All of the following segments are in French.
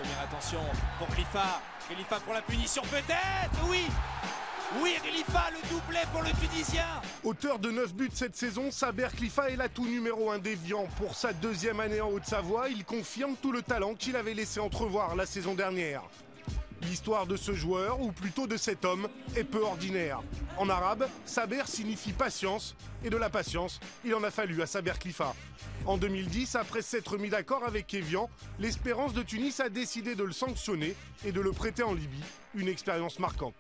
Première attention pour Khalifa. Khalifa pour la punition peut-être. Oui. Oui, Khalifa, le doublé pour le Tunisien. Auteur de 9 buts cette saison, Saber Khalifa est l'atout numéro 1 d'Évian. Pour sa deuxième année en Haute-Savoie, il confirme tout le talent qu'il avait laissé entrevoir la saison dernière. L'histoire de ce joueur, ou plutôt de cet homme, est peu ordinaire. En arabe, Saber signifie patience, et de la patience, il en a fallu à Saber Khalifa. En 2010, après s'être mis d'accord avec Évian, l'Espérance de Tunis a décidé de le sanctionner et de le prêter en Libye, une expérience marquante.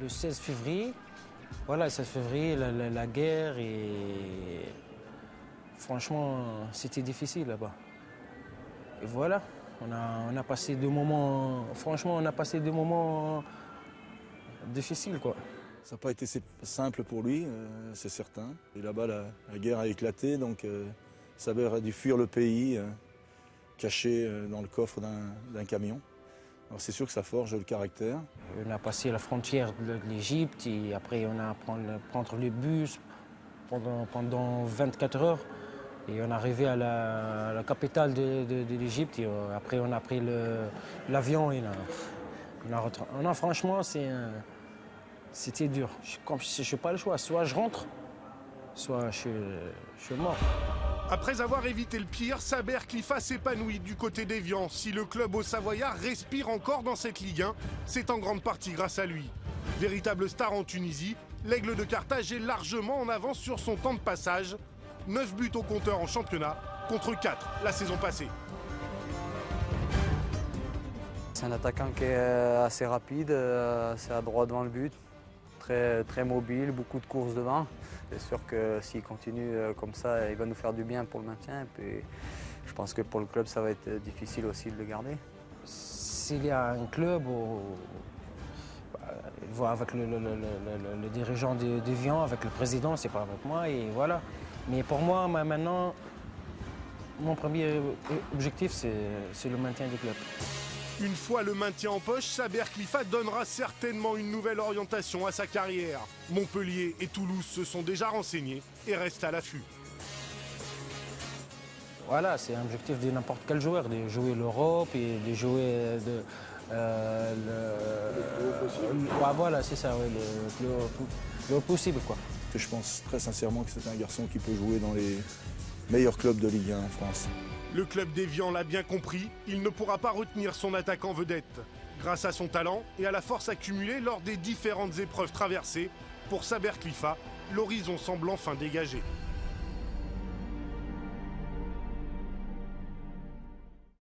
Le 16 février, voilà, 16 février, la guerre et franchement, c'était difficile là-bas. Et voilà, on a passé des moments, franchement, on a passé des moments difficiles, quoi. Ça n'a pas été simple pour lui, c'est certain. Et là-bas, la guerre a éclaté, donc Saber a dû fuir le pays, caché dans le coffre d'un camion. Alors c'est sûr que ça forge le caractère. On a passé la frontière de l'Égypte et après on a prendre le bus pendant 24 heures et on est arrivé à la capitale de l'Égypte et après on a pris l'avion et franchement c'était dur. Je n'ai pas le choix, soit je rentre, soit je suis mort. Après avoir évité le pire, Saber Khalifa s'épanouit du côté d'Évian. Si le club au Savoyard respire encore dans cette Ligue 1, c'est en grande partie grâce à lui. Véritable star en Tunisie, l'Aigle de Carthage est largement en avance sur son temps de passage. 9 buts au compteur en championnat, contre 4 la saison passée. C'est un attaquant qui est assez rapide, assez adroit devant le but, très mobile, beaucoup de courses devant. C'est sûr que s'il continue comme ça, il va nous faire du bien pour le maintien. Et puis, je pense que pour le club, ça va être difficile aussi de le garder. S'il y a un club, il voit avec le dirigeant d'Évian, avec le président, c'est pas avec moi, et voilà. Mais pour moi, maintenant, mon premier objectif, c'est le maintien du club. Une fois le maintien en poche, Saber Khalifa donnera certainement une nouvelle orientation à sa carrière. Montpellier et Toulouse se sont déjà renseignés et restent à l'affût. Voilà, c'est un objectif de n'importe quel joueur, de jouer l'Europe et de jouer voilà, c'est ça, ouais, le haut possible, quoi. Je pense très sincèrement que c'est un garçon qui peut jouer dans les meilleurs clubs de Ligue 1 en France. Le club d'Évian l'a bien compris, il ne pourra pas retenir son attaquant vedette. Grâce à son talent et à la force accumulée lors des différentes épreuves traversées, pour Saber Khalifa, l'horizon semble enfin dégagé.